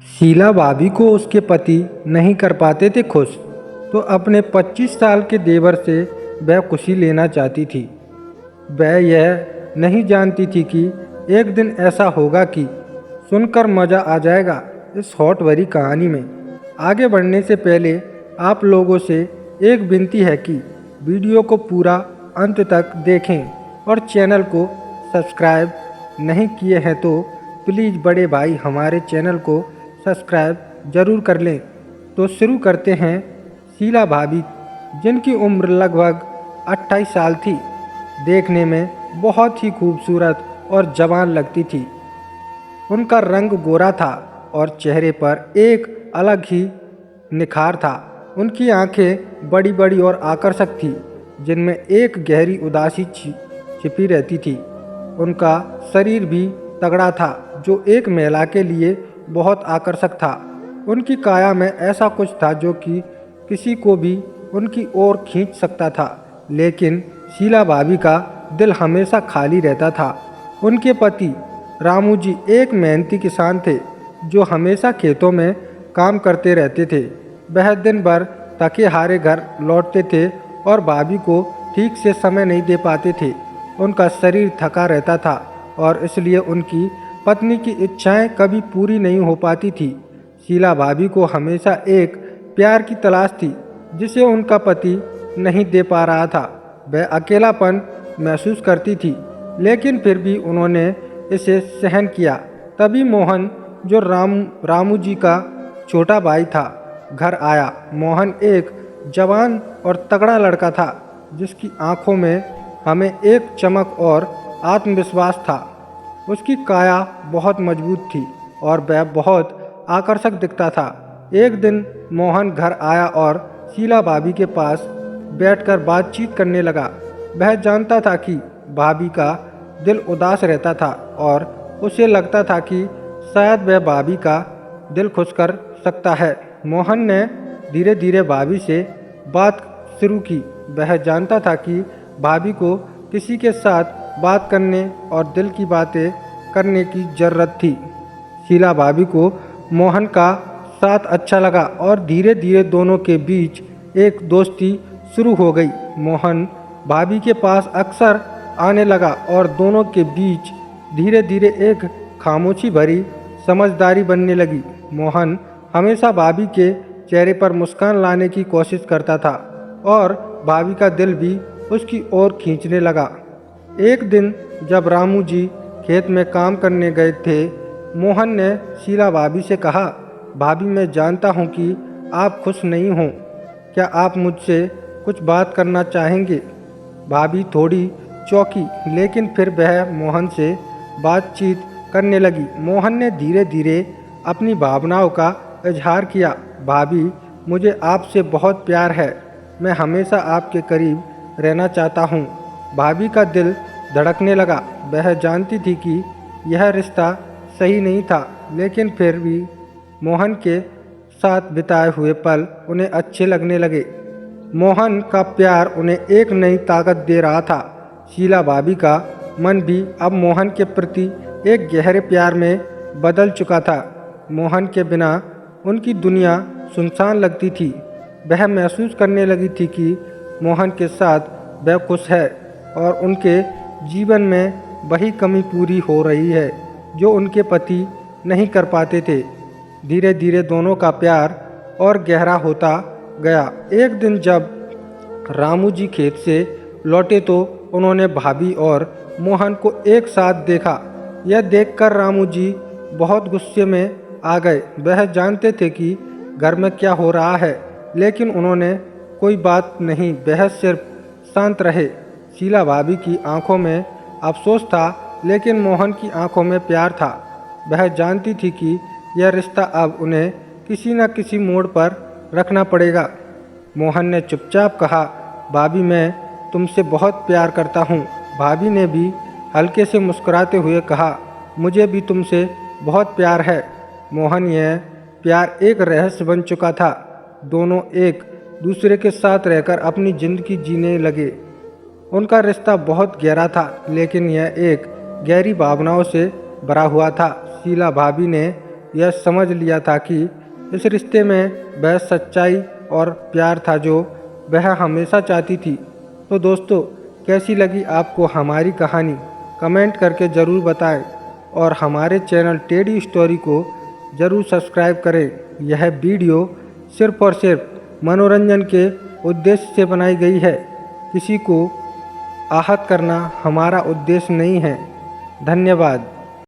शीला भाभी को उसके पति नहीं कर पाते थे खुश, तो अपने 25 साल के देवर से वह खुशी लेना चाहती थी। वह यह नहीं जानती थी कि एक दिन ऐसा होगा कि सुनकर मज़ा आ जाएगा। इस हॉट भरी कहानी में आगे बढ़ने से पहले आप लोगों से एक विनती है कि वीडियो को पूरा अंत तक देखें और चैनल को सब्सक्राइब नहीं किए हैं तो प्लीज़ बड़े भाई हमारे चैनल को सब्सक्राइब ज़रूर कर लें। तो शुरू करते हैं। शीला भाभी, जिनकी उम्र लगभग 28 साल थी, देखने में बहुत ही खूबसूरत और जवान लगती थी। उनका रंग गोरा था और चेहरे पर एक अलग ही निखार था। उनकी आंखें बड़ी बड़ी और आकर्षक थी, जिनमें एक गहरी उदासी छिपी रहती थी। उनका शरीर भी तगड़ा था, जो एक महिला के लिए बहुत आकर्षक था। उनकी काया में ऐसा कुछ था जो कि किसी को भी उनकी ओर खींच सकता था, लेकिन शीला भाभी का दिल हमेशा खाली रहता था। उनके पति रामू जी एक मेहनती किसान थे, जो हमेशा खेतों में काम करते रहते थे। वह दिन भर थके हारे घर लौटते थे और भाभी को ठीक से समय नहीं दे पाते थे। उनका शरीर थका रहता था और इसलिए उनकी पत्नी की इच्छाएं कभी पूरी नहीं हो पाती थी। शीला भाभी को हमेशा एक प्यार की तलाश थी, जिसे उनका पति नहीं दे पा रहा था। वह अकेलापन महसूस करती थी, लेकिन फिर भी उन्होंने इसे सहन किया। तभी मोहन, जो रामू जी का छोटा भाई था, घर आया। मोहन एक जवान और तगड़ा लड़का था, जिसकी आंखों में हमें एक चमक और आत्मविश्वास था। उसकी काया बहुत मजबूत थी और वह बहुत आकर्षक दिखता था। एक दिन मोहन घर आया और शीला भाभी के पास बैठकर बातचीत करने लगा। वह जानता था कि भाभी का दिल उदास रहता था और उसे लगता था कि शायद वह भाभी का दिल खुश कर सकता है। मोहन ने धीरे धीरे भाभी से बात शुरू की। वह जानता था कि भाभी को किसी के साथ बात करने और दिल की बातें करने की ज़रूरत थी। शीला भाभी को मोहन का साथ अच्छा लगा और धीरे धीरे दोनों के बीच एक दोस्ती शुरू हो गई। मोहन भाभी के पास अक्सर आने लगा और दोनों के बीच धीरे धीरे एक खामोशी भरी समझदारी बनने लगी। मोहन हमेशा भाभी के चेहरे पर मुस्कान लाने की कोशिश करता था और भाभी का दिल भी उसकी ओर खींचने लगा। एक दिन जब रामू जी खेत में काम करने गए थे, मोहन ने शीला भाभी से कहा, भाभी, मैं जानता हूँ कि आप खुश नहीं हो। क्या आप मुझसे कुछ बात करना चाहेंगे? भाभी थोड़ी चौंकी, लेकिन फिर वह मोहन से बातचीत करने लगी। मोहन ने धीरे धीरे अपनी भावनाओं का इजहार किया। भाभी, मुझे आपसे बहुत प्यार है। मैं हमेशा आपके करीब रहना चाहता हूँ। भाभी का दिल धड़कने लगा। वह जानती थी कि यह रिश्ता सही नहीं था, लेकिन फिर भी मोहन के साथ बिताए हुए पल उन्हें अच्छे लगने लगे। मोहन का प्यार उन्हें एक नई ताकत दे रहा था। शीला भाभी का मन भी अब मोहन के प्रति एक गहरे प्यार में बदल चुका था। मोहन के बिना उनकी दुनिया सुनसान लगती थी। वह महसूस करने लगी थी कि मोहन के साथ वह खुश है और उनके जीवन में वही कमी पूरी हो रही है जो उनके पति नहीं कर पाते थे। धीरे धीरे दोनों का प्यार और गहरा होता गया। एक दिन जब रामू जी खेत से लौटे तो उन्होंने भाभी और मोहन को एक साथ देखा। यह देखकर रामू जी बहुत गुस्से में आ गए। वह जानते थे कि घर में क्या हो रहा है, लेकिन उन्होंने कोई बात नहीं, वह सिर्फ शांत रहे। शीला भाभी की आंखों में अफसोस था, लेकिन मोहन की आंखों में प्यार था। वह जानती थी कि यह रिश्ता अब उन्हें किसी न किसी मोड़ पर रखना पड़ेगा। मोहन ने चुपचाप कहा, भाभी, मैं तुमसे बहुत प्यार करता हूँ। भाभी ने भी हल्के से मुस्कुराते हुए कहा, मुझे भी तुमसे बहुत प्यार है। मोहन, यह प्यार एक रहस्य बन चुका था। दोनों एक दूसरे के साथ रहकर अपनी ज़िंदगी जीने लगे। उनका रिश्ता बहुत गहरा था, लेकिन यह एक गहरी भावनाओं से भरा हुआ था। शीला भाभी ने यह समझ लिया था कि इस रिश्ते में वह सच्चाई और प्यार था जो वह हमेशा चाहती थी। तो दोस्तों, कैसी लगी आपको हमारी कहानी, कमेंट करके ज़रूर बताएं और हमारे चैनल टेडी स्टोरी को ज़रूर सब्सक्राइब करें। यह वीडियो सिर्फ़ और सिर्फ मनोरंजन के उद्देश्य से बनाई गई है। किसी को आहत करना हमारा उद्देश्य नहीं है। धन्यवाद।